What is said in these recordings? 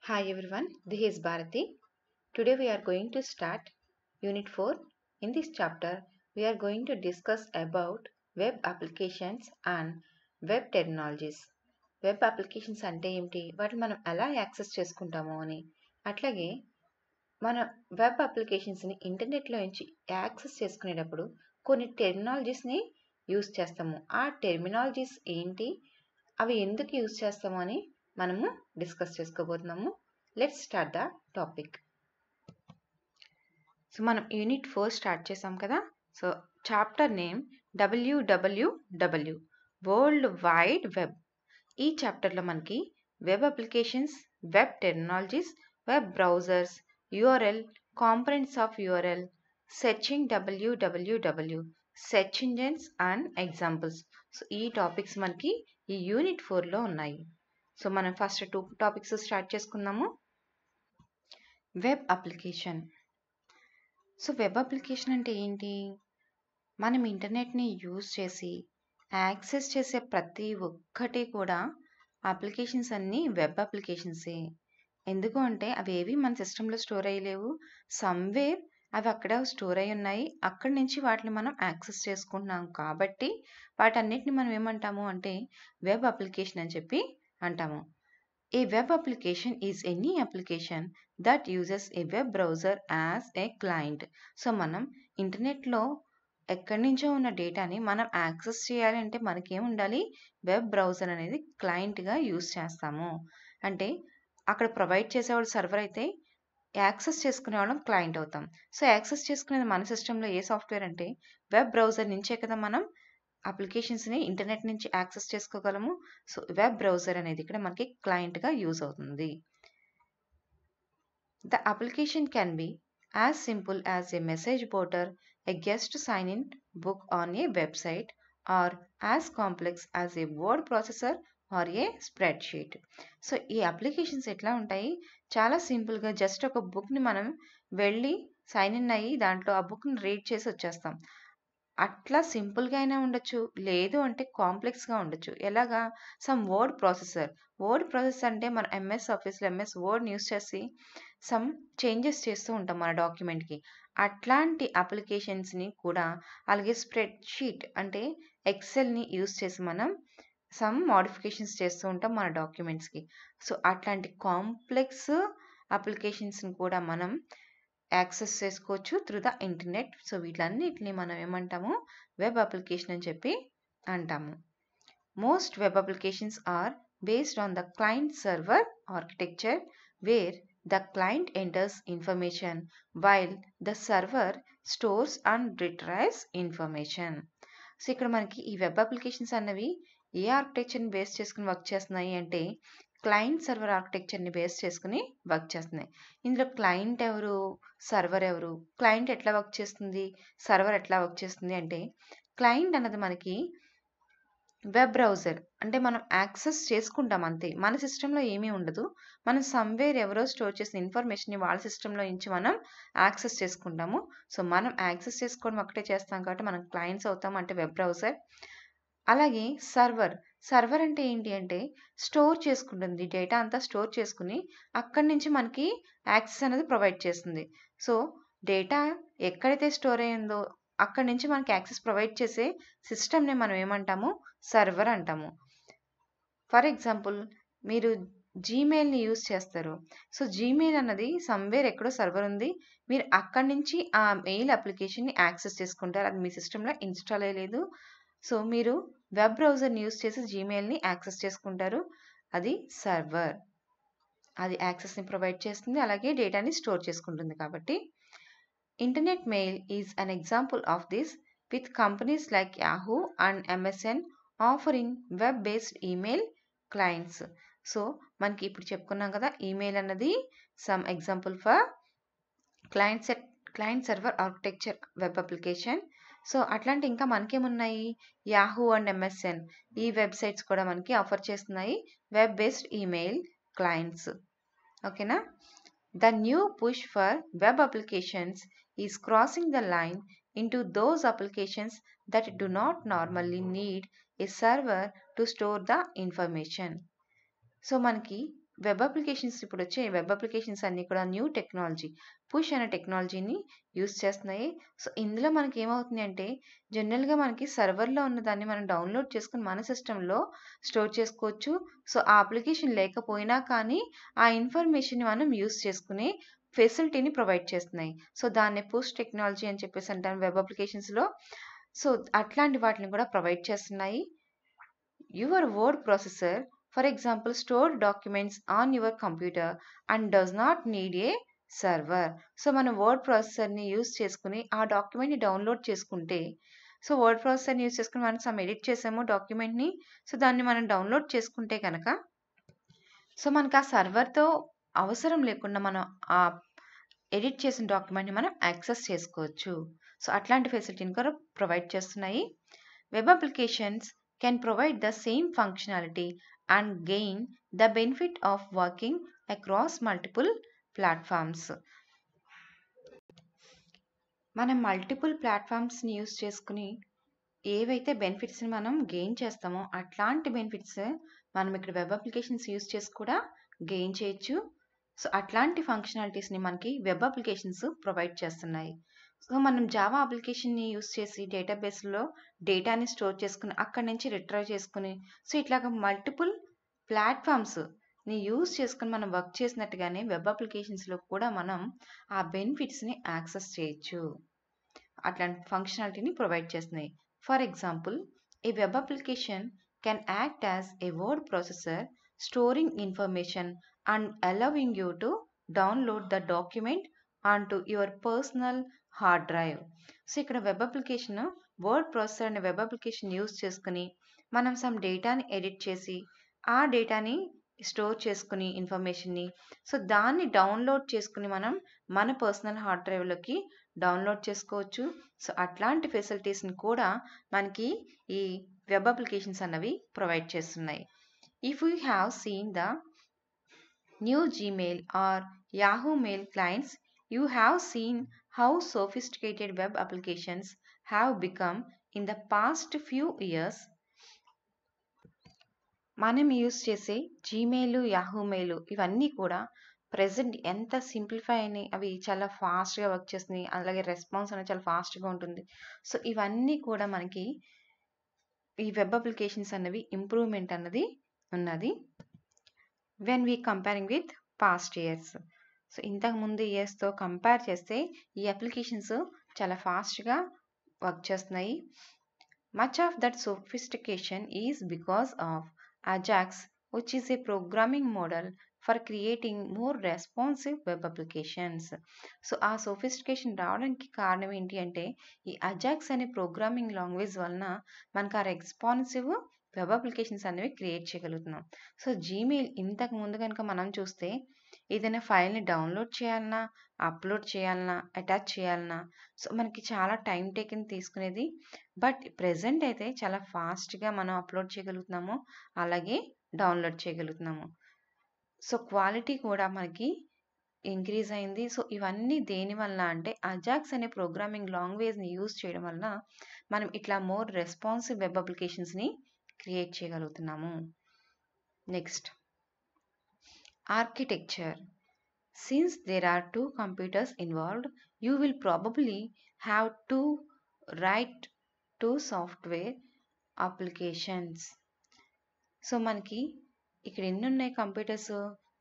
Hi everyone, this is Bharati. Today we are going to start Unit 4. In this chapter, we are going to discuss about web applications and web technologies. Web applications అంటే ఏమిటి, వాటిని మనం ఎలా access చేసుకుంటాము అని, అట్లాగే మన web అప్లికేషన్స్ని ఇంటర్నెట్లో నుంచి యాక్సెస్ చేసుకునేటప్పుడు కొన్ని టెర్మినాలజీస్ని యూస్ చేస్తాము. ఆ టెర్మినాలజీస్ ఏంటి, అవి ఎందుకు యూస్ చేస్తాము అని మనము డిస్కస్ చేసుకోబోతున్నాము. Let's start the topic. So మనం యూనిట్ 4 స్టార్ట్ చేసాం కదా. So chapter name WWW, world wide web. ఈ చాప్టర్లో మనకి web applications, web technologies, web browsers, URL, components of URL, searching WWW, search engines and examples. So ఈ topics మనకి ఈ unit 4లో ఉన్నాయి. సో మనం ఫస్ట్ 2 టాపిక్స్ స్టార్ట్ చేసుకుందాము. Web application. So web application అంటే ఏంటి? మనం ఇంటర్నెట్ని యూజ్ చేసి యాక్సెస్ చేసే ప్రతి ఒక్కటి కూడా అప్లికేషన్స్ అన్నీ వెబ్ అప్లికేషన్సే. ఎందుకు అంటే అవి ఏవి మన సిస్టంలో స్టోర్ అయ్యలేవు, సమ్వేర్ అవి అక్కడ స్టోర్ అయి ఉన్నాయి, అక్కడి నుంచి వాటిని మనం యాక్సెస్ చేసుకుంటున్నాం. కాబట్టి వాటన్నిటిని మనం ఏమంటాము అంటే వెబ్ అప్లికేషన్ అని చెప్పి అంటాము. A web application is any application that uses a web browser as a client. So మనం ఇంటర్నెట్లో ఎక్కడి నుంచో ఉన్న డేటాని మనం యాక్సెస్ చేయాలంటే మనకేం ఉండాలి? వెబ్ బ్రౌజర్ అనేది క్లయింట్గా యూజ్ చేస్తాము. అంటే అక్కడ ప్రొవైడ్ చేసేవాళ్ళు సర్వర్ అయితే యాక్సెస్ చేసుకునే వాళ్ళం క్లయింట్ అవుతాం. సో యాక్సెస్ చేసుకునేది మన సిస్టంలో ఏ సాఫ్ట్వేర్ అంటే వెబ్ బ్రౌజర్ నుంచే కదా మనం అప్లికేషన్స్ని ఇంటర్నెట్ నుంచి యాక్సెస్ చేసుకోగలము. సో వెబ్ బ్రౌజర్ అనేది ఇక్కడ మనకి క్లయింట్గా యూజ్ అవుతుంది. The application can be as simple as a message border, a guest sign in book on a website, or as complex as a word processor or a spreadsheet. So ఈ applications ఎట్లా ఉంటాయి? చాలా సింపుల్గా just ఒక బుక్ని మనం వెళ్ళి sign in అయ్యి దాంట్లో ఆ బుక్ని రీడ్ చేసి వచ్చేస్తాం. అట్లా సింపుల్గా అయినా ఉండొచ్చు, లేదు అంటే కాంప్లెక్స్గా ఉండొచ్చు. ఎలాగా? Some word processor. Word processor అంటే మన ఎంఎస్ ఆఫీస్లో ఎంఎస్ వర్డ్ని యూస్ చేసి సమ్ చేంజెస్ చేస్తూ ఉంటాం మన డాక్యుమెంట్కి. అట్లాంటి అప్లికేషన్స్ని కూడా, అలాగే స్ప్రెడ్ షీట్ అంటే ఎక్సెల్ని యూస్ చేసి మనం సమ్ మోడిఫికేషన్స్ చేస్తూ ఉంటాం మన డాక్యుమెంట్స్కి. సో అట్లాంటి కాంప్లెక్స్ అప్లికేషన్స్ని కూడా మనం యాక్సెస్ చేసుకోవచ్చు త్రూ ద ఇంటర్నెట్. సో వీటన్నిటిని మనం ఏమంటాము? వెబ్ అప్లికేషన్ అని చెప్పి అంటాము. Most web applications are based on the client server architecture, where the client enters information while the server stores and retrieves information. So ఇక్కడ మనకి ఈ వెబ్ అప్లికేషన్స్ అన్నవి ఏ ఆర్కిటెక్చర్ని బేస్ చేసుకుని వర్క్ చేస్తున్నాయి అంటే క్లయింట్ సర్వర్ ఆర్కిటెక్చర్ని బేస్ చేసుకుని వర్క్ చేస్తున్నాయి. ఇందులో క్లయింట్ ఎవరు, సర్వర్ ఎవరు? క్లయింట్ ఎట్లా వర్క్ చేస్తుంది, సర్వర్ ఎట్లా వర్క్ చేస్తుంది అంటే క్లయింట్ అన్నది మనకి వెబ్ బ్రౌజర్ అంటే మనం యాక్సెస్ చేసుకుంటాం అంతే, మన సిస్టంలో ఏమీ ఉండదు. మనం సమ్వేర్ ఎవరో స్టోర్ చేసిన ఇన్ఫర్మేషన్ని వాళ్ళ సిస్టంలో నుంచి మనం యాక్సెస్ చేసుకుంటాము. సో మనం యాక్సెస్ చేసుకోవడం ఒకటే చేస్తాం కాబట్టి మనం క్లయింట్స్ అవుతాం, అంటే వెబ్ బ్రౌజర్. అలాగే సర్వర్ అంటే ఏంటి అంటే స్టోర్ చేసుకుంటుంది, డేటా అంతా స్టోర్ చేసుకుని అక్కడి నుంచి మనకి యాక్సెస్ అనేది ప్రొవైడ్ చేస్తుంది. సో డేటా ఎక్కడైతే స్టోర్ అయ్యిందో అక్కడి నుంచి మనకి యాక్సెస్ ప్రొవైడ్ చేసే సిస్టమ్ని మనం ఏమంటాము? సర్వర్ అంటాము. ఫర్ ఎగ్జాంపుల్ మీరు జీమెయిల్ని యూజ్ చేస్తారు. సో జీమెయిల్ అన్నది సమ్వేర్ ఎక్కడో సర్వర్ ఉంది, మీరు అక్కడి నుంచి ఆ మెయిల్ అప్లికేషన్ని యాక్సెస్ చేసుకుంటారు. అది మీ సిస్టంలో ఇన్స్టాల్ అయ్యలేదు. సో మీరు వెబ్ బ్రౌజర్ని యూజ్ చేసి జీమెయిల్ని యాక్సెస్ చేసుకుంటారు. అది సర్వర్, అది యాక్సెస్ని ప్రొవైడ్ చేస్తుంది, అలాగే డేటాని స్టోర్ చేసుకుంటుంది. కాబట్టి internet mail is an example of this, with companies like Yahoo and MSN offering web based email clients. So మనకి ఇప్పుడు చెప్పుకున్నాం కదా, ఈమెయిల్ అన్నది some example for client server architecture web application. So అట్లాంటి ఇంకా మనకేమున్నాయి? యాహూ అండ్ MSN ఈ websites కూడా మనకి ఆఫర్ చేస్తున్నాయి వెబ్ బేస్డ్ ఈమెయిల్ క్లయింట్స్. ఓకేనా? The new push for web applications is crossing the line into those applications that do not normally need a server to store the information. So మనకి web applications ఇప్పుడు వచ్చే web applications అన్నీ కూడా new technology, push అనే టెక్నాలజీని use చేస్తున్నాయి. So, ఇందులో మనకి ఏమవుతుంది అంటే జనరల్‌గా మనకి సర్వర్‌లో ఉన్న దాన్ని మనం డౌన్‌లోడ్ చేసుకొని మన సిస్టమ్‌లో స్టోర్ చేసుకోవచ్చు. సో, ఆ అప్లికేషన్ లేకపోయినా కానీ ఆ ఇన్ఫర్మేషన్‌ని మనం యూజ్ చేసుకునే ఫెసిలిటీని ప్రొవైడ్ చేస్తున్నాయి. సో, దాన్నే పుష్ టెక్నాలజీ అని చెప్పేసి అంటాం వెబ్ అప్లికేషన్స్‌లో. సో, అట్లాంటి వాటిని కూడా ప్రొవైడ్ చేస్తున్నాయి. Your word processor, for example, store documents on your computer and does not need a server. So, మనం వర్డ్ ప్రాసెసర్‌ని యూజ్ చేసుకొని ఆ డాక్యుమెంట్‌ని డౌన్‌లోడ్ చేసుకుంటే, సో, వర్డ్ ప్రాసెసర్‌ని యూజ్ చేసుకొని మనం సమ్ ఎడిట్ చేసాము డాక్యుమెంట్‌ని. సో, దాన్ని మనం డౌన్‌లోడ్ చేసుకుంటే గనక, సో, మనకు ఆ సర్వర్‌తో అవసరం లేకుండా మనం ఆ ఎడిట్ చేసిన డాక్యుమెంట్‌ని మనం యాక్సెస్ చేసుకోవచ్చు. సో, అట్లాంటి ఫెసిలిటీని కూడా ప్రొవైడ్ చేస్తున్నాయి. Web applications can provide the same functionality and gain the benefit of working across multiple platforms. మనం మల్టిపుల్ ప్లాట్‌ఫామ్స్‌ని యూజ్ చేసుకొని ఏవైతే బెనిఫిట్స్‌ని మనం గెయిన్ చేస్తామో అట్లాంటి బెనిఫిట్స్ మనం ఇక్కడ వెబ్ అప్లికేషన్స్ యూజ్ చేసి కూడా గెయిన్ చేయొచ్చు. సో, అట్లాంటి ఫంక్షనాలిటీస్‌ని మనకి వెబ్ అప్లికేషన్స్ ప్రొవైడ్ చేస్తున్నాయి. సో, మనం జావా అప్లికేషన్‌ని యూజ్ చేసి డేటాబేస్‌లో డేటాని స్టోర్ చేసుకొని అక్కడి నుంచి రిట్రైవ్ చేసుకొని, సో, ఇట్లాగా మల్టిపుల్ ప్లాట్‌ఫామ్స్‌ని యూజ్ చేసుకొని మనం వర్క్ చేసినట్టుగానే వెబ్ అప్లికేషన్స్‌లో కూడా మనం ఆ బెనిఫిట్స్‌ని యాక్సెస్ చేయొచ్చు. అట్లాంటి ఫంక్షనాలిటీని ప్రొవైడ్ చేస్తున్నాయి. For example, A web application can act as a word processor storing information and allowing you to download the document onto your personal hard drive. So, ఇక్కడ web application word processor అనే web application use చేసుకొని మనం some డేటాని edit చేసి ఆ డేటాని store చేసుకుని ఇన్ఫర్మేషన్‌ని, సో, దాన్ని డౌన్‌లోడ్ చేసుకొని మనం మన పర్సనల్ హార్డ్ డ్రైవ్‌లోకి డౌన్‌లోడ్ చేసుకోవచ్చు. సో, అట్లాంటి ఫెసిలిటీస్‌ని కూడా మనకి ఈ వెబ్ అప్లికేషన్స్ అన్నవి ప్రొవైడ్ చేస్తున్నాయి. If you have seen the new Gmail or Yahoo Mail clients, you have seen how sophisticated web applications have become in the past few years. మనం use చేసే Gmail, Yahoo mail ఇవన్నీ కూడా present ఎంత simplify అయినాయి. అవి చాలా ఫాస్ట్‌గా work చేస్తున్నాయి. అలాగే రెస్పాన్స్ అనేది చాలా ఫాస్ట్‌గా ఉంటుంది. సో, ఇవన్నీ కూడా మనకి ఈ వెబ్ అప్లికేషన్స్ అన్నవి ఇంప్రూవ్‌మెంట్ అన్నది ఉన్నది. When we comparing with past years. So, ఇంతకు ముందు ఇయర్స్‌తో కంపేర్ చేస్తే ఈ అప్లికేషన్స్ చాలా ఫాస్ట్‌గా వర్క్ చేస్తున్నాయి. Much of that sophistication is because of Ajax which is a programming model for creating more responsive web applications. So, ఆ సోఫిస్టికేషన్ రావడానికి కారణం ఏంటి అంటే ఈ అజాక్స్ అనే ప్రోగ్రామింగ్ లాంగ్వేజ్ వలన మనకు ఆ రెస్పాన్సివ్ వెబ్ అప్లికేషన్స్ అనేవి క్రియేట్ చేయగలుగుతున్నాం. సో, జీమెయిల్ ఇంతకు ముందు కనుక మనం చూస్తే ఏదైనా ఫైల్‌ని డౌన్‌లోడ్ చేయాలన్నా, అప్‌లోడ్ చేయాలన్నా, అటాచ్ చేయాలన్నా, సో, మనకి చాలా టైమ్ టేకింగ్ తీసుకునేది. బట్ ప్రెజెంట్ అయితే చాలా ఫాస్ట్‌గా మనం అప్‌లోడ్ చేయగలుగుతున్నాము. అలాగే డౌన్‌లోడ్ చేయగలుగుతున్నాము. సో, క్వాలిటీ కూడా మనకి ఇంక్రీజ్ అయింది. సో, ఇవన్నీ దేనివల్ల అంటే అజాక్స్ అనే ప్రోగ్రామింగ్ లాంగ్వేజ్‌ని యూజ్ చేయడం వలన మనం ఇట్లా మోర్ రెస్పాన్సివ్ వెబ్ అప్లికేషన్స్‌ని క్రియేట్ చేయగలుగుతున్నాము. Next, architecture. Since there are two computers involved, you will probably have to write two software applications. So, మనకి ఇక్కడ ఎన్ని ఉన్నాయి కంప్యూటర్స్?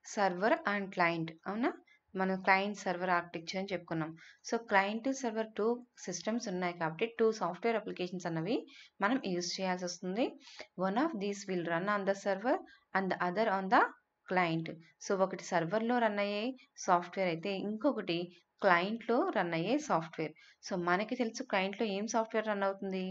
Server and client. అవునా? మనం క్లయింట్ సర్వర్ ఆర్కిటెక్చర్ అని చెప్పుకున్నాం. సో, క్లయింట్ సర్వర్ 2 సిస్టమ్స్ ఉన్నాయి కాబట్టి 2 సాఫ్ట్‌వేర్ అప్లికేషన్స్ అన్నవి మనం యూజ్ చేయాల్సి వస్తుంది. One of these will run on the server and the other on the client. So, ఒకటి సర్వర్‌లో రన్ అయ్యే సాఫ్ట్‌వేర్ అయితే ఇంకొకటి క్లయింట్‌లో రన్ అయ్యే సాఫ్ట్‌వేర్. సో, మనకి తెలుసు క్లయింట్‌లో ఏం సాఫ్ట్‌వేర్ రన్ అవుతుంది?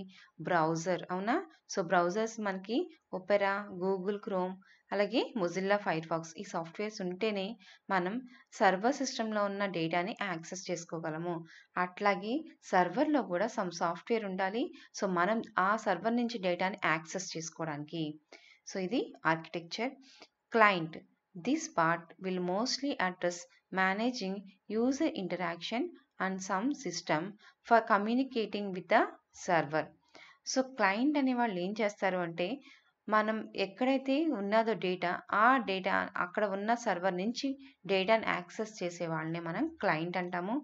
బ్రౌజర్. అవునా? సో, బ్రౌజర్స్ మనకి ఒపెరా, గూగుల్ క్రోమ్, అలాగే మొజిల్లా ఫైర్‌ఫాక్స్ ఈ సాఫ్ట్‌వేర్స్ ఉంటేనే మనం సర్వర్ సిస్టమ్‌లో ఉన్న డేటాని యాక్సెస్ చేసుకోగలము. అట్లాగే సర్వర్‌లో కూడా సమ్ సాఫ్ట్‌వేర్ ఉండాలి. సో, మనం ఆ సర్వర్ నుంచి డేటాని యాక్సెస్ చేసుకోవడానికి. సో, ఇది architecture. Client. This part will mostly address managing user interaction and some system for communicating with the server. So, client అనే వాళ్ళు ఏం చేస్తారు అంటే మనం ఎక్కడైతే ఉన్నదో డేటా, ఆ డేటా అక్కడ ఉన్న సర్వర్ నుంచి డేటాని యాక్సెస్ చేసే వాళ్ళని మనం క్లయింట్ అంటాము.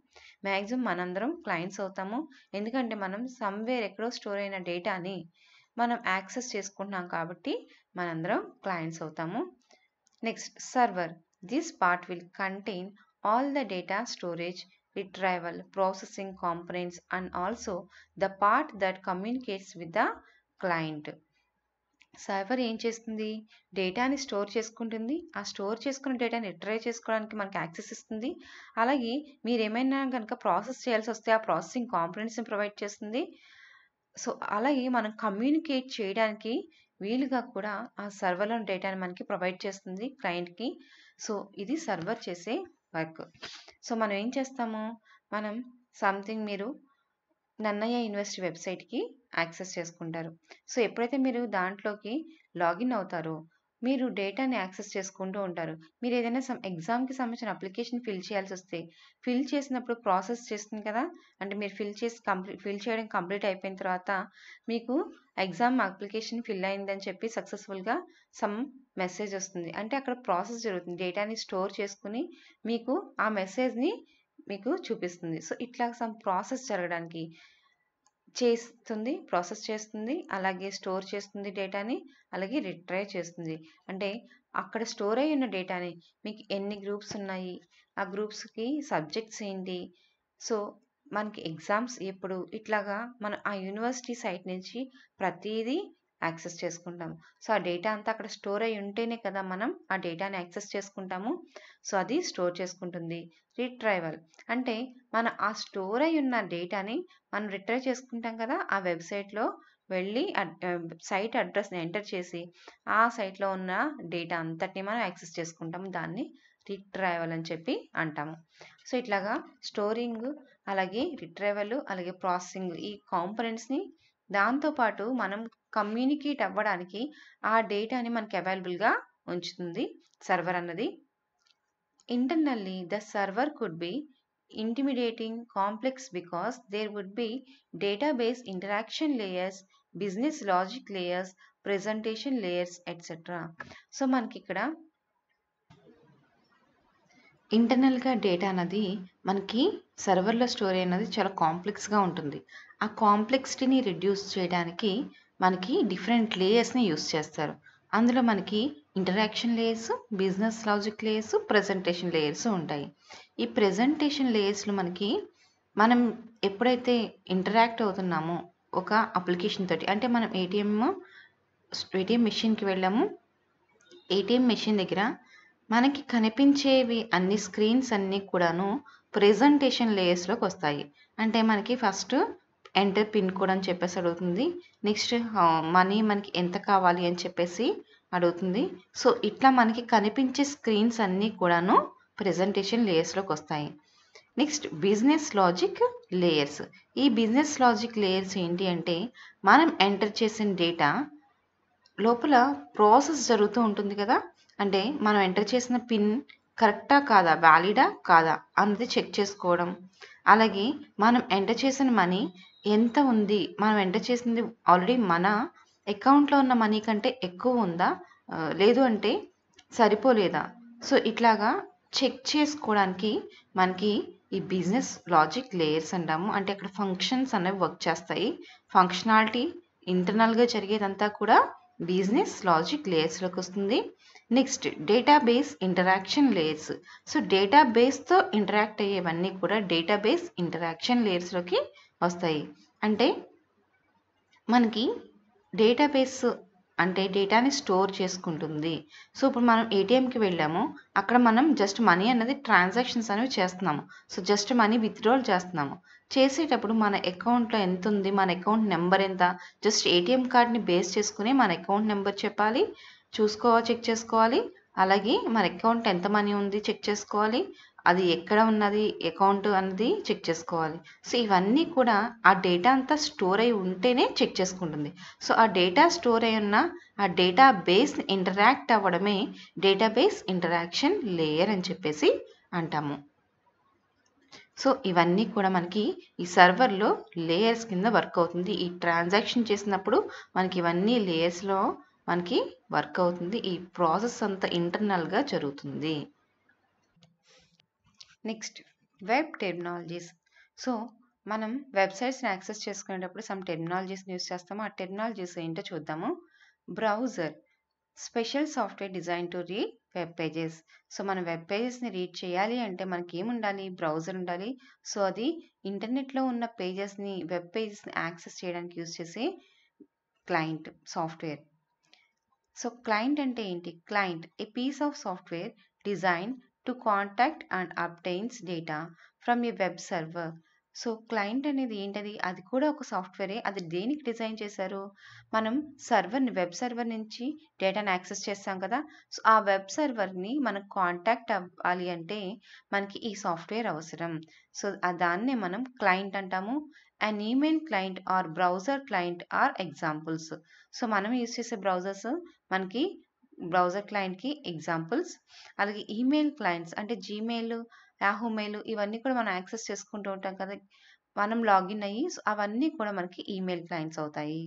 మ్యాక్సిమం మనందరం క్లయింట్స్ అవుతాము. ఎందుకంటే మనం సమ్‌వేర్ ఎక్కడో స్టోర్ అయిన డేటాని మనం యాక్సెస్ చేసుకుంటున్నాం కాబట్టి మనందరం క్లయింట్స్ అవుతాము. Next server. This part will contain all the data storage, retrieval, processing components and also the part that communicates with the client. Server ఏం చేస్తుంది? డేటాని స్టోర్ చేసుకుంటుంది. ఆ స్టోర్ చేసుకున్న డేటాని రిట్రైవ్ చేసుకోవడానికి మనకి యాక్సెస్ ఇస్తుంది. అలాగే మీరేమైనా గనక ప్రాసెస్ చేయాల్సొస్తే ఆ ప్రాసెసింగ్ కాంపోనెంట్స్‌ని ప్రొవైడ్ చేస్తుంది. సో, అలాగే మనం కమ్యూనికేట్ చేయడానికి వీలుగా కూడా ఆ సర్వర్‌లోని డేటాని మనకి ప్రొవైడ్ చేస్తుంది క్లయింట్‌కి. సో, ఇది సర్వర్ చేసే వర్క్. సో, మనం ఏం చేస్తాము? మనం మీరు నన్నయ్య యూనివర్సిటీ వెబ్‌సైట్‌కి యాక్సెస్ చేసుకుంటారు. సో, ఎప్పుడైతే మీరు దాంట్లోకి లాగిన్ అవుతారో, మీరు డేటాని యాక్సెస్ చేసుకుంటూ ఉంటారు. మీరేదైనా ఎగ్జామ్‌కి సంబంధించిన అప్లికేషన్ ఫిల్ చేయాల్సొస్తే, ఫిల్ చేసినప్పుడు ప్రాసెస్ చేస్తుంది కదా! అంటే మీరు ఫిల్ చేయడం కంప్లీట్ అయిపోయిన తర్వాత, మీకు ఎగ్జామ్ అప్లికేషన్ ఫిల్ అయిందని చెప్పి సక్సెస్‌ఫుల్‌గా మెసేజ్ వస్తుంది. అంటే అక్కడ ప్రాసెస్ జరుగుతుంది. డేటాని స్టోర్ చేసుకొని, మీకు ఆ మెసేజ్‌ని మీకు చూపిస్తుంది. సో, ఇట్లా ప్రాసెస్ జరగడానికి ప్రాసెస్ చేస్తుంది. అలాగే స్టోర్ చేస్తుంది డేటాని. అలాగే రిట్రైవ్ చేస్తుంది. అంటే అక్కడ స్టోర్ అయ్యి ఉన్న డేటాని మీకు ఎన్ని గ్రూప్స్ ఉన్నాయి? ఆ గ్రూప్స్‌కి సబ్జెక్ట్స్ ఏంటి? సో, మనకి ఎగ్జామ్స్ ఎప్పుడు? ఇట్లాగా మనం ఆ యూనివర్సిటీ సైట్ నుంచి ప్రతీదీ యాక్సెస్ చేసుకుంటాం. సో, ఆ డేటా అంతా అక్కడ స్టోర్ అయ్యి ఉంటేనే కదా మనం ఆ డేటాని యాక్సెస్ చేసుకుంటాము. సో, అది స్టోర్ చేసుకుంటుంది. రిట్రైవల్ అంటే మన ఆ స్టోర్ అయ్యి ఉన్న డేటాని మనం రిట్రైవ్ చేసుకుంటాం కదా! ఆ వెబ్‌సైట్‌లో వెళ్ళి సైట్ అడ్రెస్‌ని ఎంటర్ చేసి, ఆ సైట్‌లో ఉన్న డేటా అంతటిని మనం యాక్సెస్ చేసుకుంటాం. దాన్ని రిట్రైవల్ అని చెప్పి అంటాము. సో, ఇట్లాగా స్టోరింగ్, అలాగే రిట్రైవల్, అలాగే ప్రాసెసింగ్ ఈ కాంపోనెంట్స్‌ని దాంతో పాటు మనం కమ్యూనికేట్ అవ్వడానికి ఆ డేటాని మనకి అవైలబుల్‌గా ఉంచుతుంది సర్వర్ అన్నది. Internally, the server could be intimidating, complex because there would be database interaction layers, business logic layers, presentation layers, etc. So మనకి ఇక్కడ ఇంటర్నల్‌గా డేటా అన్నది మనకి సర్వర్‌లో స్టోర్ అయ్యినది చాలా కాంప్లెక్స్‌గా ఉంటుంది. ఆ కాంప్లెక్సిటీని రిడ్యూస్ చేయడానికి మనకి డిఫరెంట్ లేయర్స్‌ని యూజ్ చేస్తారు. అందులో మనకి interaction layers, business logic layers, presentation layers ఉంటాయి. ఈ ప్రెజెంటేషన్ లేయర్స్‌లో మనకి మనం ఎప్పుడైతే ఇంటరాక్ట్ అవుతున్నామో ఒక అప్లికేషన్ తోటి అంటే మనం ఏటీఎం మెషిన్‌కి వెళ్ళాము. ఏటీఎం మెషిన్ దగ్గర మనకి కనిపించేవి అన్ని స్క్రీన్స్ అన్నీ కూడాను ప్రెజెంటేషన్ లేయర్స్‌లోకి వస్తాయి. అంటే మనకి ఫస్ట్ ఎంటర్ పిన్ కోడ్ అని చెప్పేసి అడుగుతుంది. నెక్స్ట్ మనీ మనకి ఎంత కావాలి అని చెప్పేసి అడుగుతుంది. సో, ఇట్లా మనకి కనిపించే స్క్రీన్స్ అన్నీ కూడాను ప్రెజెంటేషన్ లేయర్స్‌లోకి వస్తాయి. Next business logic layers. ఈ బిజినెస్ లాజిక్ లేయర్స్ ఏంటి అంటే మనం ఎంటర్ చేసిన డేటా లోపల ప్రాసెస్ జరుగుతూ ఉంటుంది కదా! అంటే మనం ఎంటర్ చేసిన పిన్ కరెక్టా కాదా? వ్యాలిడా కాదా? అన్నది చెక్ చేసుకోవడం. అలాగే మనం ఎంటర్ చేసిన మనీ ఎంత ఉంది? మనం ఎంటర్ చేసింది ఆల్రెడీ మన అకౌంట్‌లో ఉన్న మనీ కంటే ఎక్కువ ఉందా? లేదు అంటే సరిపోలేదా? సో, ఇట్లాగా చెక్ చేసుకోవడానికి మనకి ఈ బిజినెస్ లాజిక్ లేయర్స్ అంటాము. అంటే అక్కడ ఫంక్షన్స్ అనేవి వర్క్ చేస్తాయి. ఫంక్షనాలిటీ ఇంటర్నల్‌గా జరిగేదంతా కూడా బిజినెస్ లాజిక్ లేయర్స్‌లోకి వస్తుంది. Next database interaction layers. So, డేటాబేస్‌తో ఇంటరాక్ట్ అయ్యేవన్నీ కూడా డేటాబేస్ ఇంటరాక్షన్ లేయర్స్‌లోకి వస్తాయి. అంటే మనకి డేటాబేస్ అంటే డేటాని స్టోర్ చేసుకుంటుంది. సో, ఇప్పుడు మనం ఏటీఎంకి వెళ్ళాము. అక్కడ మనం జస్ట్ మనీ అన్నది ట్రాన్సాక్షన్స్ అనేవి చేస్తున్నాము. సో, జస్ట్ మనీ విత్‌డ్రాల్ చేస్తున్నాము. చేసేటప్పుడు మన అకౌంట్‌లో ఎంతుంది? మన అకౌంట్ నంబర్ ఎంత? జస్ట్ ఏటీఎం కార్డ్‌ని బేస్ చేసుకొని మన అకౌంట్ నంబర్ చెప్పాలి. చెక్ చేసుకోవాలి. అలాగే మన అకౌంట్ ఎంత మనీ ఉంది చెక్ చేసుకోవాలి. అది ఎక్కడ ఉన్నది అకౌంట్ అన్నది చెక్ చేసుకోవాలి. సో, ఇవన్నీ కూడా ఆ డేటా అంతా స్టోర్ అయ్యి ఉంటేనే చెక్ చేసుకుంటుంది. సో, ఆ డేటా స్టోర్ అయ్యి ఉన్న ఆ డేటాబేస్ ఇంటరాక్ట్ అవ్వడమే డేటాబేస్ ఇంటరాక్షన్ లేయర్ అని చెప్పేసి అంటాము. సో, ఇవన్నీ కూడా మనకి ఈ సర్వర్‌లో లేయర్స్ కింద వర్క్ అవుతుంది. ఈ ట్రాన్సాక్షన్ చేసినప్పుడు మనకి ఇవన్నీ లేయర్స్‌లో మనకి వర్క్ అవుతుంది. ఈ ప్రాసెస్ అంతా ఇంటర్నల్గా జరుగుతుంది. Next web terminologies. సో మనం వెబ్సైట్స్ని యాక్సెస్ చేసుకునేటప్పుడు సమ్ టెర్మినాలజీస్ని యూస్ చేస్తాము. ఆ టెర్మినాలజీస్ ఏంటో చూద్దాము. Browser, special software design to read web pages. So మనం వెబ్ పేజెస్ని రీడ్ చేయాలి అంటే మనకి ఏముండాలి? బ్రౌజర్ ఉండాలి. సో అది ఇంటర్నెట్లో ఉన్న పేజెస్ని, వెబ్ పేజెస్ని యాక్సెస్ చేయడానికి యూస్ చేసే క్లయింట్ సాఫ్ట్వేర్. సో క్లయింట్ అంటే ఏంటి? Client a piece of software design to contact and obtains data from a web server. So client అనేది ఏంటది? అది కూడా ఒక సాఫ్ట్వేరే. అది దేనికి డిజైన్ చేశారు? మనం సర్వర్ని, వెబ్ సర్వర్ నుంచి డేటాను యాక్సెస్ చేస్తాం కదా. సో ఆ వెబ్ సర్వర్ని మనం కాంటాక్ట్ అవ్వాలి అంటే మనకి ఈ సాఫ్ట్వేర్ అవసరం. సో దాన్నే మనం క్లయింట్ అంటాము. And email client or browser client or examples. So మనం యూస్ చేసే బ్రౌజర్స్ మనకి బ్రౌజర్ క్లయింట్కి ఎగ్జాంపుల్స్. అలాగే ఈమెయిల్ క్లయింట్స్ అంటే జీమెయిల్, యాహూ మెయిల్ ఇవన్నీ కూడా మనం యాక్సెస్ చేసుకుంటూ ఉంటాం కదా, మనం లాగిన్ అయ్యి. సో అవన్నీ కూడా మనకి ఈమెయిల్ క్లయింట్స్ అవుతాయి.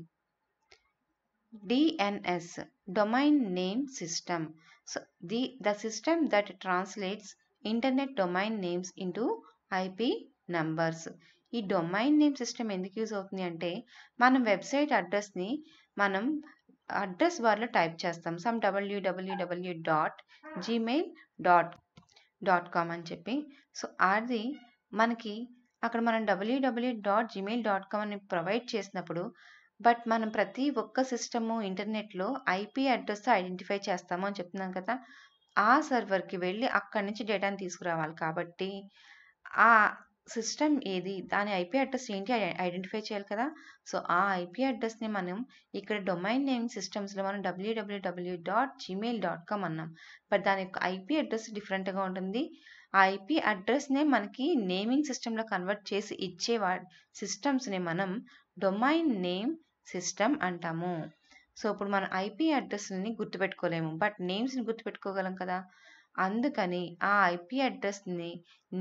DNS, domain name system. So the system that translates internet domain names into IP numbers. ఈ డొమైన్ నేమ్ సిస్టమ్ ఎందుకు యూజ్ అవుతుంది అంటే మనం వెబ్సైట్ అడ్రస్ని మనం అడ్రస్ బార్లో టైప్ చేస్తాం. సమ్ www.gmail.com అని చెప్పి. సో అది మనకి అక్కడ మనం www.gmail.com అని ప్రొవైడ్ చేసినప్పుడు, బట్ మనం ప్రతి ఒక్క సిస్టము ఇంటర్నెట్లో IP అడ్రస్తో ఐడెంటిఫై చేస్తాము అని చెప్తున్నాం కదా. ఆ సర్వర్కి వెళ్ళి అక్కడి నుంచి డేటాని తీసుకురావాలి కాబట్టి ఆ సిస్టమ్ ఏది, దాని IP అడ్రస్ ఏంటి ఐడెంటిఫై చేయాలి కదా. సో ఆ IP అడ్రస్ని మనం ఇక్కడ డొమైన్ నేమ్ సిస్టమ్స్లో మనం www.gmail.com అన్నాం. బట్ దాని యొక్క IP అడ్రస్ డిఫరెంట్గా ఉంటుంది. ఆ IP అడ్రస్నే మనకి నేమింగ్ సిస్టంలో కన్వర్ట్ చేసి ఇచ్చే సిస్టమ్స్ని మనం డొమైన్ నేమ్ సిస్టమ్ అంటాము. సో ఇప్పుడు మన IP అడ్రస్ని గుర్తుపెట్టుకోలేము, బట్ నేమ్స్ని గుర్తుపెట్టుకోగలం కదా. అందుకని ఆ IP అడ్రస్ని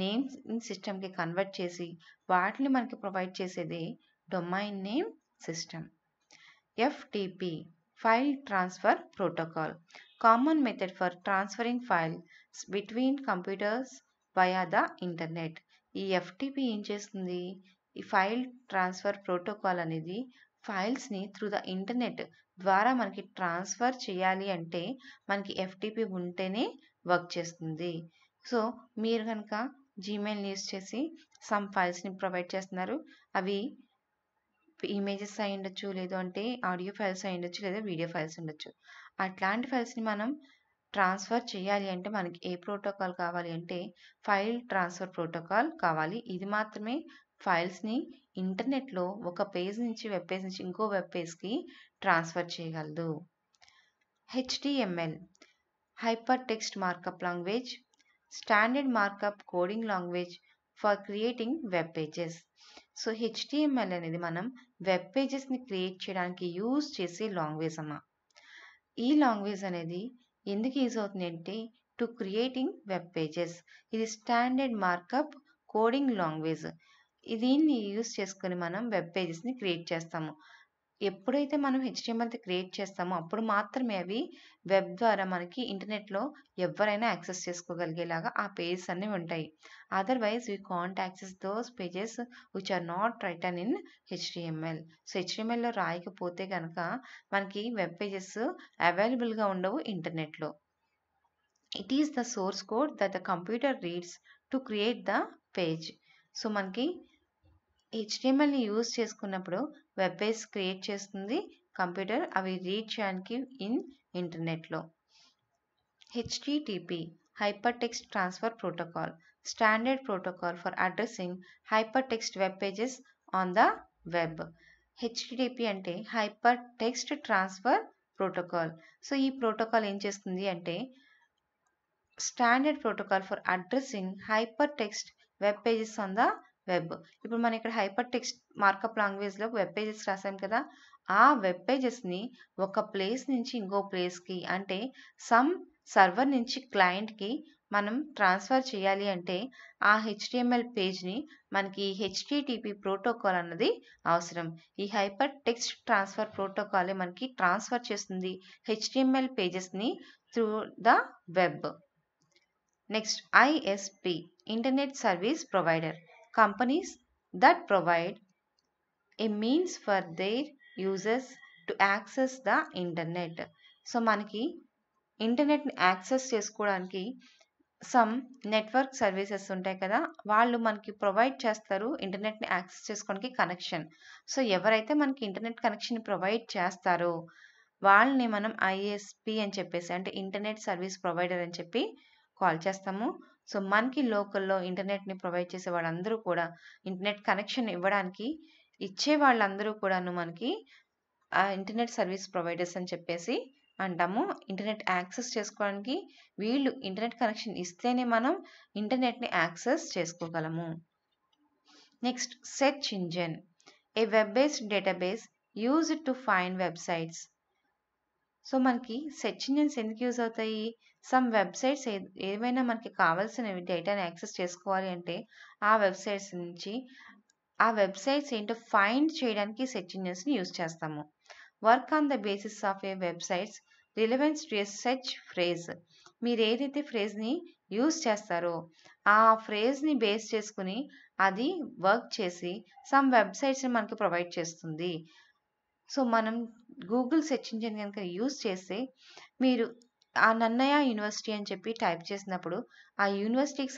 నేమ్ సిస్టమ్కి కన్వర్ట్ చేసి వాటిని మనకి ప్రొవైడ్ చేసేది domain name system. FTP, file transfer protocol, common method for transferring files between computers via the internet. ఈ FTP ఏం చేస్తుంది? ఈ ఫైల్ ట్రాన్స్ఫర్ ప్రోటోకాల్ అనేది ఫైల్స్ని త్రూ ద ఇంటర్నెట్ ద్వారా మనకి ట్రాన్స్ఫర్ చేయాలి అంటే మనకి FTP ఉంటేనే వర్క్ చేస్తుంది. సో మీరు కనుక జీమెయిల్ని యూస్ చేసి సమ్ ఫైల్స్ని ప్రొవైడ్ చేస్తున్నారు. అవి ఇమేజెస్ అయి ఉండొచ్చు, లేదు అంటే ఆడియో ఫైల్స్ అయి ఉండొచ్చు, లేదా వీడియో ఫైల్స్ ఉండొచ్చు. అట్లాంటి ఫైల్స్ని మనం ట్రాన్స్ఫర్ చేయాలి అంటే మనకి ఏ ప్రోటోకాల్ కావాలి అంటే ఫైల్ ట్రాన్స్ఫర్ ప్రోటోకాల్ కావాలి. ఇది మాత్రమే ఫైల్స్ని ఇంటర్నెట్లో ఒక పేజ్ నుంచి, వెబ్ పేజ్ నుంచి ఇంకో వెబ్ పేజ్కి ట్రాన్స్ఫర్ చేయగలదు. HTML, hyper text markup language, standard markup coding language for creating web pages. So HTML అనేది మనం వెబ్ పేజెస్ని క్రియేట్ చేయడానికి యూజ్ చేసే లాంగ్వేజ్ అమ్మా. ఈ లాంగ్వేజ్ అనేది ఎందుకు యూజ్ అవుతుంది అంటే టు క్రియేటింగ్ వెబ్ పేజెస్. ఇది స్టాండర్డ్ మార్కప్ కోడింగ్ లాంగ్వేజ్. దీన్ని యూజ్ చేసుకొని మనం వెబ్ పేజెస్ని క్రియేట్ చేస్తాము. ఎప్పుడైతే మనం HTML క్రియేట్ చేస్తామో అప్పుడు మాత్రమే అవి వెబ్ ద్వారా మనకి ఇంటర్నెట్లో ఎవరైనా యాక్సెస్ చేసుకోగలిగేలాగా ఆ పేజెస్ అన్నీ ఉంటాయి. Otherwise we can't access those pages which are not written in HTML. So HTMLలో రాయకపోతే కనుక మనకి వెబ్ పేజెస్ అవైలబుల్గా ఉండవు ఇంటర్నెట్లో. It is the source code that the computer reads to create the page. So మనకి HTMLని యూజ్ చేసుకున్నప్పుడు వెబ్ పేజ్ క్రియేట్ చేస్తుంది కంప్యూటర్, అవి రీడ్ చేయడానికి ఇంటర్నెట్లో. HTTP, hyper text transfer protocol, standard protocol for addressing hyper text web pages on the web. HTTP అంటే hyper text transfer protocol. So ఈ protocol ఏం చేస్తుంది అంటే standard protocol for addressing hyper text web pages on the web. ఇప్పుడు మనం ఇక్కడ hyper text markup లాంగ్వేజ్లో web pages రాసాం కదా, ఆ వెబ్ పేజెస్ని ఒక ప్లేస్ నుంచి ఇంకో ప్లేస్కి అంటే సమ్ సర్వర్ నుంచి క్లయింట్కి మనం ట్రాన్స్ఫర్ చేయాలి అంటే ఆ HTML పేజ్ని మనకి HTTP ప్రోటోకాల్ అన్నది అవసరం. ఈ హైపర్ టెక్స్ట్ ట్రాన్స్ఫర్ ప్రోటోకాలే మనకి ట్రాన్స్ఫర్ చేస్తుంది HTML పేజెస్ని through the web. Next ISP, internet service provider, companies that provide a means for their users to access the internet. So మనకి ఇంటర్నెట్ని యాక్సెస్ చేసుకోవడానికి సమ్ నెట్వర్క్ సర్వీసెస్ ఉంటాయి కదా, వాళ్ళు మనకి ప్రొవైడ్ చేస్తారు ఇంటర్నెట్ని యాక్సెస్ చేసుకోవడానికి కనెక్షన్. సో ఎవరైతే మనకి ఇంటర్నెట్ కనెక్షన్ ప్రొవైడ్ చేస్తారో వాళ్ళని మనం ISP అని చెప్పేసి, అంటే ఇంటర్నెట్ సర్వీస్ ప్రొవైడర్ అని చెప్పి కాల్ చేస్తాము. సో మనకి లోకల్లో ఇంటర్నెట్ని ప్రొవైడ్ చేసే వాళ్ళందరూ కూడా, ఇంటర్నెట్ కనెక్షన్ ఇచ్చే వాళ్ళందరూ కూడాను మనకి ఇంటర్నెట్ సర్వీస్ ప్రొవైడర్స్ అని చెప్పేసి అంటాము. ఇంటర్నెట్ యాక్సెస్ చేసుకోవడానికి వీళ్ళు ఇంటర్నెట్ కనెక్షన్ ఇస్తేనే మనం ఇంటర్నెట్ని యాక్సెస్ చేసుకోగలము. Next search engine, a web based database used to find websites. So మనకి సెర్చ్ ఇంజిన్స్ ఎందుకు యూజ్ అవుతాయి? సమ్ వెబ్సైట్స్ ఏవైనా మనకి కావాల్సిన డేటాని యాక్సెస్ చేసుకోవాలి అంటే ఆ వెబ్సైట్స్ నుంచి ఆ వెబ్సైట్స్ ఏంటో ఫైండ్ చేయడానికి సెర్చ్ ఇంజిన్స్ని యూజ్ చేస్తాము. Work on the basis of A websites relevance to a search phrase. మీరు ఏదైతే ఫ్రేజ్ని యూజ్ చేస్తారో ఆ ఫ్రేజ్ని బేస్ చేసుకుని అది వర్క్ చేసి సమ్ వెబ్సైట్స్ని మనకి ప్రొవైడ్ చేస్తుంది. సో మనం గూగుల్ సెర్చ్ ఇంజిన్ కనుక యూజ్ చేస్తే మీరు ఆ నన్నయ యూనివర్సిటీ అని చెప్పి టైప్ చేసినప్పుడు ఆ యూనివర్సిటీకి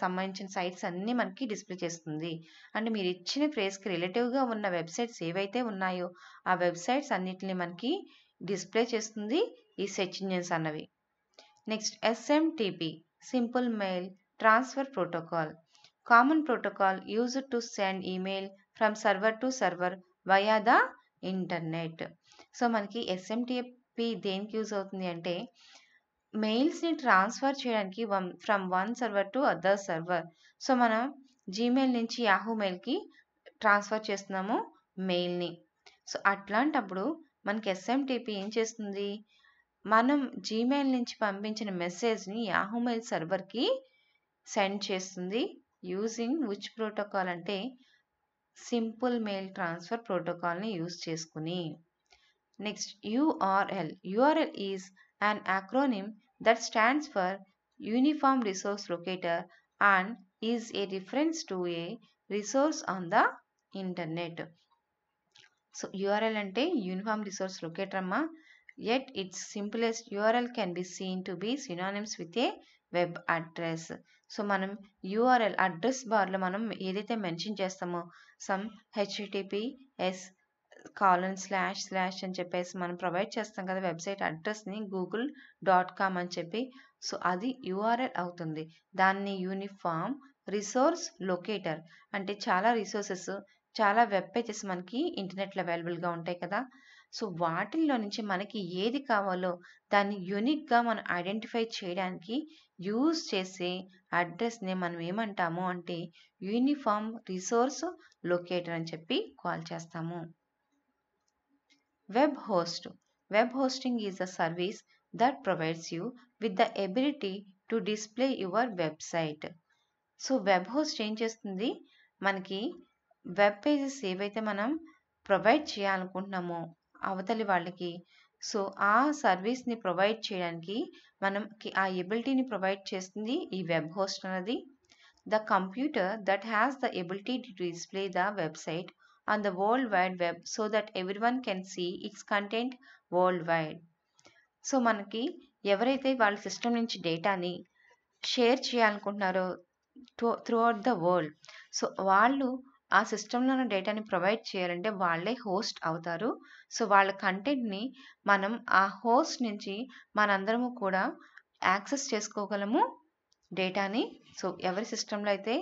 సంబంధించిన సైట్స్ అన్నీ మనకి డిస్ప్లే చేస్తుంది. అంటే మీరు ఇచ్చిన ఫ్రేజ్కి రిలేటివ్గా ఉన్న వెబ్సైట్స్ ఏవైతే ఉన్నాయో ఆ వెబ్సైట్స్ అన్నిటిని మనకి డిస్ప్లే చేస్తుంది ఈ సెర్చ్ ఇంజిన్స్ అన్నవి. Next SMTP, simple mail transfer protocol, common protocol used to send email from server to server via the internet. So మనకి SMTP దేనికి యూజ్ అవుతుంది అంటే మెయిల్స్ని ట్రాన్స్ఫర్ చేయడానికి from one server to other server. So మనం Gmail నుంచి Yahoo మెయిల్కి transfer చేస్తున్నాము మెయిల్ని. So అట్లాంటప్పుడు మనకి SMTP ఏం చేస్తుంది, మనం జీమెయిల్ నుంచి పంపించిన మెసేజ్ని యాహూ మెయిల్ సర్వర్కి సెండ్ చేస్తుంది. యూజింగ్ విచ్ ప్రోటోకాల్ అంటే సింపుల్ మెయిల్ ట్రాన్స్ఫర్ ప్రోటోకాల్ని యూజ్ చేసుకుని. Next URL is an acronym that stands for Uniform Resource Locator and is a reference to a resource on the internet. So URL అంటే Uniform Resource Locator అమ్మా. Yet its simplest URL can be seen to be synonyms with a web address. So మనం URL address బార్లో మనం ఏదైతే mention చేస్తామో some HTTPS :/ అని చెప్పేసి మనం ప్రొవైడ్ చేస్తాం కదా వెబ్సైట్ అడ్రస్ని google.com అని చెప్పి. సో అది URL అవుతుంది. దాన్ని యూనిఫామ్ రిసోర్స్ లొకేటర్ అంటే చాలా రిసోర్సెస్, చాలా వెబ్ పేజెస్ మనకి ఇంటర్నెట్లో అవైలబుల్గా ఉంటాయి కదా. సో వాటిల్లో నుంచి మనకి ఏది కావాలో దాన్ని యూనిక్గా మనం ఐడెంటిఫై చేయడానికి యూజ్ చేసే అడ్రస్ని మనం ఏమంటాము అంటే యూనిఫామ్ రిసోర్స్ లొకేటర్ అని చెప్పి కాల్ చేస్తాము. Web host. Web hosting is a service that provides you with the ability to display your website. So web host ఏం చేస్తుంది, మనకి వెబ్ పేజెస్ ఏవైతే మనం ప్రొవైడ్ చేయాలనుకుంటున్నామో అవతలి వాళ్ళకి, సో ఆ సర్వీస్ని ప్రొవైడ్ చేయడానికి మనకి ఆ ఎబిలిటీని ప్రొవైడ్ చేస్తుంది ఈ వెబ్ హోస్ట్ అన్నది. The computer that has the ability to display the website on the World Wide Web so that everyone can see its content worldwide. So మనకి ఎవరైతే వాళ్ళ సిస్టమ్ నుంచి డేటాని షేర్ చేయాలనుకుంటున్నారో త్రూఅవుట్ ద వరల్డ్, సో వాళ్ళు ఆ సిస్టంలో ఉన్న డేటాని ప్రొవైడ్ చేయాలంటే వాళ్ళే హోస్ట్ అవుతారు. సో వాళ్ళ కంటెంట్ని మనం ఆ హోస్ట్ నుంచి మనందరము కూడా యాక్సెస్ చేసుకోగలము డేటాని. సో ఎవరి సిస్టంలో అయితే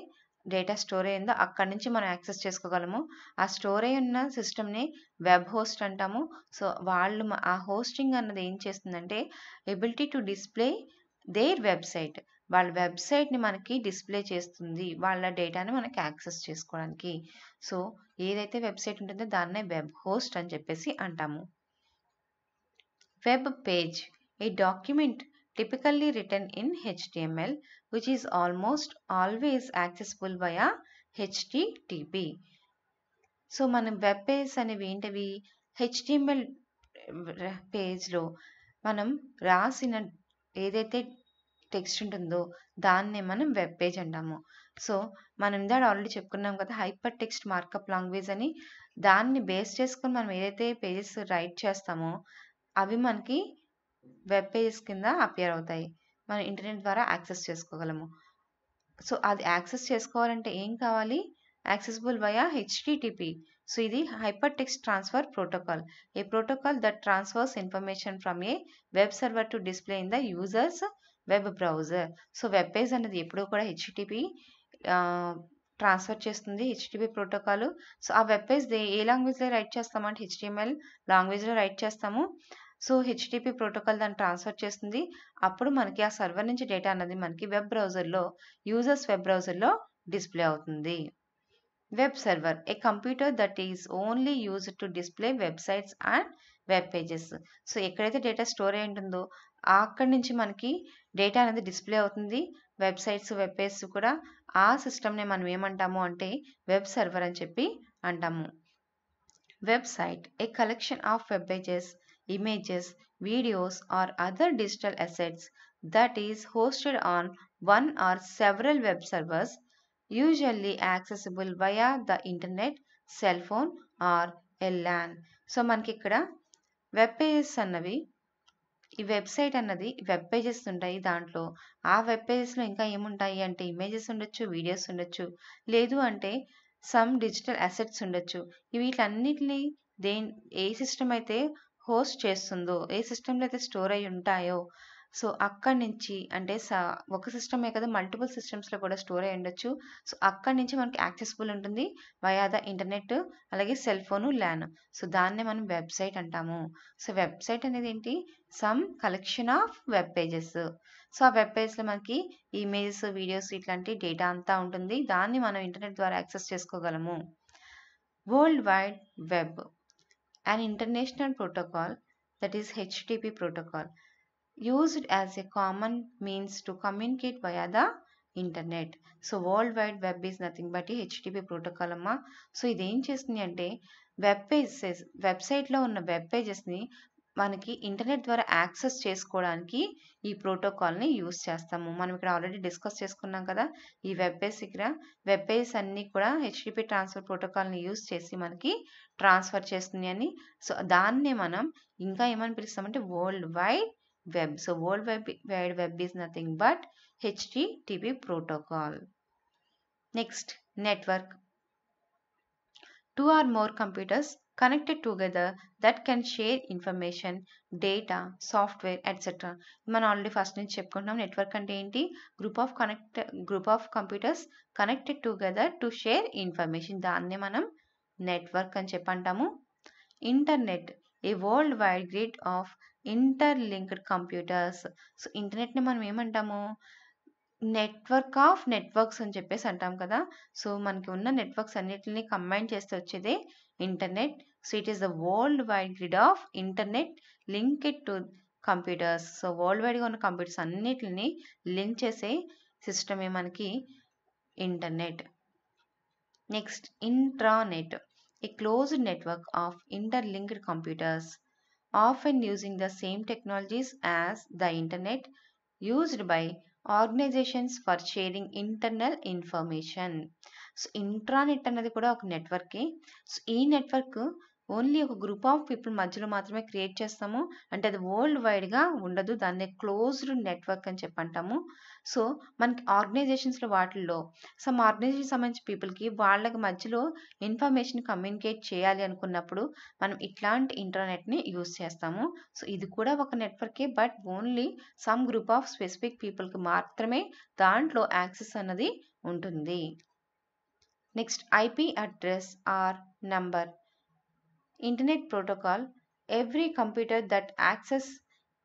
డేటా స్టోర్ అయిందో అక్కడి నుంచి మనం యాక్సెస్ చేసుకోగలము. ఆ స్టోర్ అయి ఉన్న సిస్టమ్ని వెబ్ హోస్ట్ అంటాము. సో వాళ్ళు ఆ హోస్టింగ్ అన్నది ఏం చేస్తుందంటే ability to display there website, వాళ్ళ వెబ్సైట్ని మనకి డిస్ప్లే చేస్తుంది వాళ్ళ డేటాని మనకి యాక్సెస్ చేసుకోవడానికి. సో ఏదైతే వెబ్సైట్ ఉంటుందో దాన్నే వెబ్ హోస్ట్ అని చెప్పేసి అంటాము. Web page, A document typically written in HTML, which is almost always accessible via HTTP. So మనం వెబ్ పేజ్ అనేవి ఏంటవి? HTML పేజ్లో మనం రాసిన ఏదైతే టెక్స్ట్ ఉంటుందో దాన్నే మనం వెబ్ పేజ్ అంటాము. సో మనం ఇందాక ఆల్రెడీ చెప్పుకున్నాం కదా, హైపర్ టెక్స్ట్ మార్కప్ లాంగ్వేజ్ అని. దాన్ని బేస్ చేసుకొని మనం ఏదైతే పేజెస్ రైట్ చేస్తామో అవి మనకి వెబ్ పేజెస్ కింద అపియర్ అవుతాయి. మనం ఇంటర్నెట్ ద్వారా యాక్సెస్ చేసుకోగలము. సో అది యాక్సెస్ చేసుకోవాలంటే ఏం కావాలి? Accessible via HTTP. సో ఇది hyper text transfer protocol, A protocol that transfers information from a web server to display in the users web browser. So web page అనేది ఎప్పుడూ కూడా హెచ్టిటిపి ట్రాన్స్ఫర్ చేస్తుంది, HTTP protocol. So ఆ web page ఏ లాంగ్వేజ్లో right చేస్తామంటే HTML లాంగ్వేజ్లో right చేస్తాము. So HTTP protocol దాన్ని ట్రాన్స్ఫర్ చేస్తుంది. అప్పుడు మనకి ఆ సర్వర్ నుంచి డేటా అన్నది మనకి వెబ్ బ్రౌజర్లో, యూజర్స్ వెబ్ బ్రౌజర్లో డిస్ప్లే అవుతుంది. Web server, A computer that is only used to display websites and web pages. So ఎక్కడైతే డేటా స్టోర్ అయి ఉంటుందో అక్కడి నుంచి మనకి డేటా అనేది డిస్ప్లే అవుతుంది. వెబ్సైట్స్, వెబ్ పేజెస్ కూడా ఆ సిస్టమ్ని మనం ఏమంటాము అంటే వెబ్ సర్వర్ అని చెప్పి అంటాము. Website, A collection of web pages, images, videos, or other digital assets that is hosted on one or several web servers, usually accessible via the internet, cell phone, or LAN. So మనకి ఇక్కడ web pages అన్నవి, ఈ website అన్నది web pages ఉంటాయి. దాంట్లో ఆ web పేజెస్లో ఇంకా ఏముంటాయి అంటే ఇమేజెస్ ఉండొచ్చు, వీడియోస్ ఉండొచ్చు, లేదు అంటే సమ్ డిజిటల్ అసెట్స్ ఉండొచ్చు. వీటన్నిటిని ఏ సిస్టమ్ అయితే హోస్ట్ చేస్తుందో, ఏ సిస్టంలో అయితే స్టోర్ అయి ఉంటాయో, సో అక్కడి నుంచి అంటే ఒక సిస్టమే కదా, మల్టిపుల్ సిస్టమ్స్లో కూడా స్టోర్ అయి ఉండొచ్చు. సో అక్కడి నుంచి మనకి యాక్సెసిబుల్ ఉంటుంది వయా ద ఇంటర్నెట్, అలాగే సెల్ ఫోను, ల్యాన్. సో దాన్నే మనం వెబ్సైట్ అంటాము. సో వెబ్సైట్ అనేది ఏంటి? Some collection of web pages. So ఆ వెబ్ పేజ్లో మనకి ఇమేజెస్, వీడియోస్ ఇట్లాంటి డేటా అంతా ఉంటుంది. దాన్ని మనం ఇంటర్నెట్ ద్వారా యాక్సెస్ చేసుకోగలము. World wide web, an international protocol, that is HTTP protocol, used as a common means to communicate via the internet. So world wide web is nothing but HTTP protocol అమ్మా. So ఇది ఏం చేస్తుంది అంటే వెబ్సైట్లో ఉన్న web పేజెస్ని మనకి internet ద్వారా access చేసుకోవడానికి ఈ ప్రోటోకాల్ని యూస్ చేస్తాము. మనం ఇక్కడ ఆల్రెడీ డిస్కస్ చేసుకున్నాం కదా, ఈ వెబ్ పేజెస్ అన్నీ కూడా HTTP ట్రాన్స్ఫర్ ప్రోటోకాల్ని యూస్ చేసి మనకి ట్రాన్స్ఫర్ చేస్తుంది అని. సో దాన్నే మనం ఇంకా ఏమని పిలుస్తామంటే world wide web. So world wide web is nothing but HTTP protocol. Next, network. 2 or more computers connected together that can share information, data, software, etc. మనం ఆల్రెడీ ఫస్ట్ నుంచి చెప్పుకుంటున్నాం. నెట్వర్క్ అంటే ఏంటి? Group of computers connected together to share information. దాన్నే మనం network అని చెప్పంటాము. Internet, a world wide grid of interlinked computers. So ఇంటర్నెట్ని మనం ఏమంటాము? నెట్వర్క్ ఆఫ్ నెట్వర్క్స్ అని చెప్పేసి అంటాం కదా. సో మనకి ఉన్న నెట్వర్క్స్ అన్నిటిని కంబైన్ చేస్తే వచ్చేదే internet. So it is the world wide grid of internet linked to computers. So world వైడ్గా ఉన్న కంప్యూటర్స్ అన్నిటిని లింక్ చేసే సిస్టమే మనకి internet. Next, intranet, a closed network of interlinked computers often using the same technologies as the internet, used by organisations for sharing internal information. So intranet అన్నది కూడా ఒక నెట్వర్కే. సో ఈ నెట్వర్క్ ఓన్లీ ఒక గ్రూప్ ఆఫ్ పీపుల్ మధ్యలో మాత్రమే create చేస్తాము. అంటే అది వరల్డ్ వైడ్గా ఉండదు. దాన్ని క్లోజ్డ్ నెట్వర్క్ అని చెప్పంటాము. సో మనకి ఆర్గనైజేషన్స్లో వాటిల్లో సమ్ ఆర్గనైజేషన్ సంబంధించిన పీపుల్కి వాళ్ళకి మధ్యలో ఇన్ఫర్మేషన్ కమ్యూనికేట్ చేయాలి అనుకున్నప్పుడు మనం ఇట్లాంటి ఇంటర్నెట్ని యూజ్ చేస్తాము. సో ఇది కూడా ఒక నెట్వర్కే, but only some group of specific పీపుల్కి మాత్రమే దాంట్లో యాక్సెస్ అన్నది ఉంటుంది. Next, IP address or number. Internet protocol, every computer that access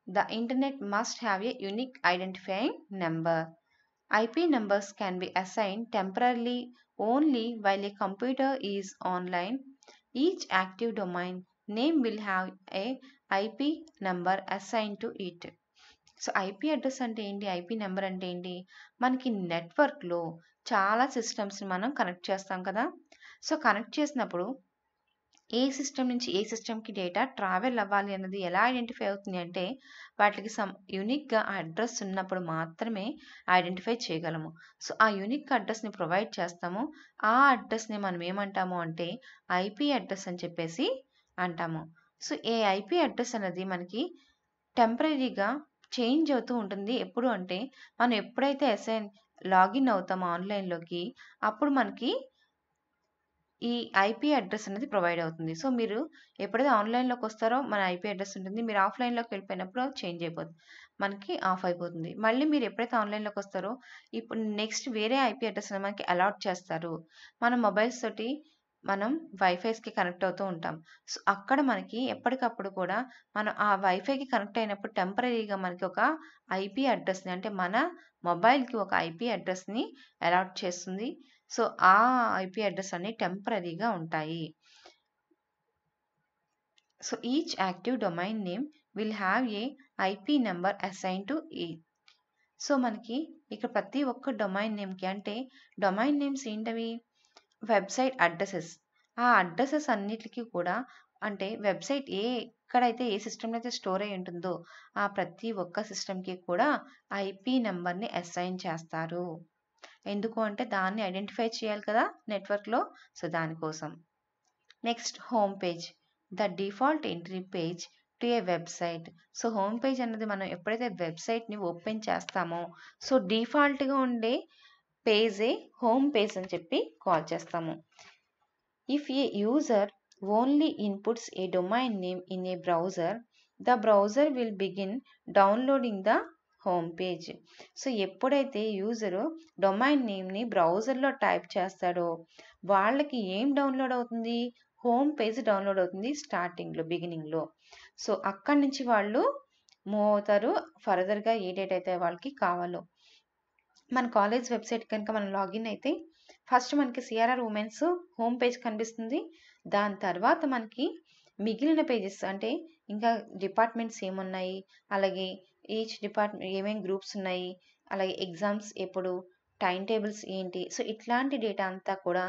the internet must have a unique identifying number. IP numbers can be assigned temporarily only while a computer is online. Each active domain name will have a IP number assigned to it. So IP address అంటే ఏంటి? IP number అంటే ఏంటి? మనకి నెట్వర్క్‌లో చాలా సిస్టమ్స్‌ని మనం connect చేస్తాం కదా! సో కనెక్ట్ చేసినప్పుడు ఏ సిస్టమ్ నుంచి ఏ సిస్టమ్‌కి డేటా ట్రావెల్ అవ్వాలి అన్నది ఎలా ఐడెంటిఫై అవుతుంది అంటే, వాటికి యూనిక్‌గా అడ్రస్ ఉన్నప్పుడు మాత్రమే ఐడెంటిఫై చేయగలము. సో, ఆ యూనిక్ అడ్రస్‌ని ప్రొవైడ్ చేస్తాము. ఆ అడ్రస్‌ని మనం ఏమంటాము అంటే, ఐపీ అడ్రస్ అని చెప్పేసి అంటాము. సో, ఈ ఐపీ అడ్రస్ అనేది మనకి టెంపరరీగా చేంజ్ అవుతూ ఉంటుంది. ఎప్పుడు అంటే, మనం ఎప్పుడైతే లాగిన్ అవుతామో ఆన్‌లైన్‌లోకి, అప్పుడు మనకి ఈ ఐపీ అడ్రెస్ అనేది ప్రొవైడ్ అవుతుంది. సో, మీరు ఎప్పుడైతే ఆన్‌లైన్‌లోకొస్తారో మన ఐపీ అడ్రెస్ ఉంటుంది. మీరు ఆఫ్‌లైన్‌లోకి వెళ్ళిపోయినప్పుడు అది చేంజ్ అయిపోతుంది. మనకి ఆఫ్ అయిపోతుంది. మళ్ళీ మీరు ఎప్పుడైతే ఆన్‌లైన్‌లోకొస్తారో ఇప్పుడు నెక్స్ట్ వేరే ఐపీ అడ్రెస్‌ని మనకి అలాట్ చేస్తారు. మన మొబైల్స్ తోటి మనం వైఫైస్‌కి కనెక్ట్ అవుతూ ఉంటాం. సో, అక్కడ మనకి ఎప్పటికప్పుడు కూడా మనం ఆ వైఫైకి కనెక్ట్ అయినప్పుడు టెంపరరీగా మనకి ఒక ఐపీ అడ్రెస్‌ని అంటే మన మొబైల్‌కి ఒక ఐపీ అడ్రెస్‌ని అలాట్ చేస్తుంది. సో, ఆ ఐపీ అడ్రెస్ అన్నీ టెంపరరీగా ఉంటాయి. So, each active domain name will have a IP number assigned to each. So, మనకి ఇక్కడ ప్రతి ఒక్క డొమైన్ నేమ్‌కి అంటే డొమైన్ నేమ్స్ ఏంటవి? Website addresses. ఆ అడ్రెసెస్ అన్నిట్లికి కూడా అంటే వెబ్‌సైట్ ఎక్కడైతే ఏ సిస్టమ్‌లో అయితే స్టోర్ అయ్యి ఉంటుందో, ఆ ప్రతి ఒక్క సిస్టమ్‌కి కూడా ఐపీ నంబర్‌ని అసైన్ చేస్తారు. ఎందుకు అంటే దాన్ని ఐడెంటిఫై చేయాలి కదా నెట్వర్క్‌లో. సో, దానికోసం. Next home page. The default entry page to A website. So, home page అన్నది మనం ఎప్పుడైతే వెబ్‌సైట్‌ని ఓపెన్ చేస్తామో, సో, డిఫాల్ట్‌గా ఉండే పేజే హోమ్ పేజ్ అని చెప్పి కాల్ చేస్తాము. If a user only inputs a domain name in a browser, the browser will begin downloading the home page. So, ఎప్పుడైతే యూజరు డొమైన్ నేమ్‌ని బ్రౌజర్‌లో టైప్ చేస్తాడో, వాళ్ళకి ఏం డౌన్‌లోడ్ అవుతుంది? హోమ్ పేజ్ డౌన్‌లోడ్ అవుతుంది స్టార్టింగ్‌లో, బిగినింగ్‌లో. సో, అక్కడి నుంచి వాళ్ళు మూవ్ అవుతారు. ఫర్దర్‌గా ఏ డేటా అయితే వాళ్ళకి కావాలో. మన కాలేజ్ వెబ్‌సైట్ కనుక మనం లాగిన్ అయితే ఫస్ట్ మనకి సిఆర్ఆర్ ఉమెన్స్ హోమ్ పేజ్ కనిపిస్తుంది. దాని తర్వాత మనకి మిగిలిన పేజెస్ అంటే ఇంకా డిపార్ట్మెంట్స్ ఏమున్నాయి, అలాగే ఈచ్ డిపార్ట్మెంట్ ఏమేం గ్రూప్స్ ఉన్నాయి, అలాగే ఎగ్జామ్స్ ఎప్పుడు, టైమ్ టేబుల్స్ ఏంటి. సో, ఇట్లాంటి డేటా అంతా కూడా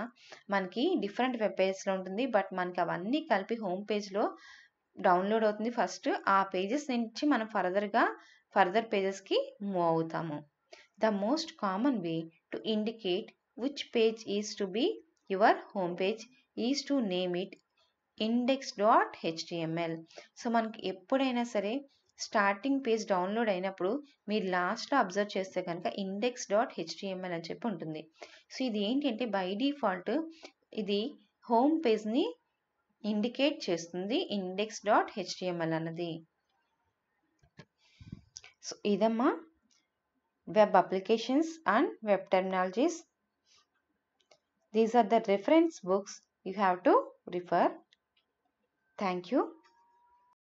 మనకి డిఫరెంట్ వెబ్ పేజెస్‌లో ఉంటుంది. బట్ మనకి అవన్నీ కలిపి హోమ్ పేజ్‌లో డౌన్‌లోడ్ అవుతుంది ఫస్ట్. ఆ పేజెస్ నుంచి మనం ఫర్దర్ పేజెస్‌కి మూవ్ అవుతాము. The most common way to indicate which page is to be your home page is to name it index.html. So, మనకి ఎప్పుడైనా సరే స్టార్టింగ్ పేజ్ డౌన్లోడ్ అయినప్పుడు మీరు లాస్ట్‌లో అబ్జర్వ్ చేస్తే కనుక index.html అని చెప్పి ఉంటుంది. సో, ఇది ఏంటంటే బై డిఫాల్ట్ ఇది హోమ్ పేజ్‌ని ఇండికేట్ చేస్తుంది index.html అన్నది. సో, ఇదమ్మా web applications and web terminologies. These are the reference books you have to refer. Thank you.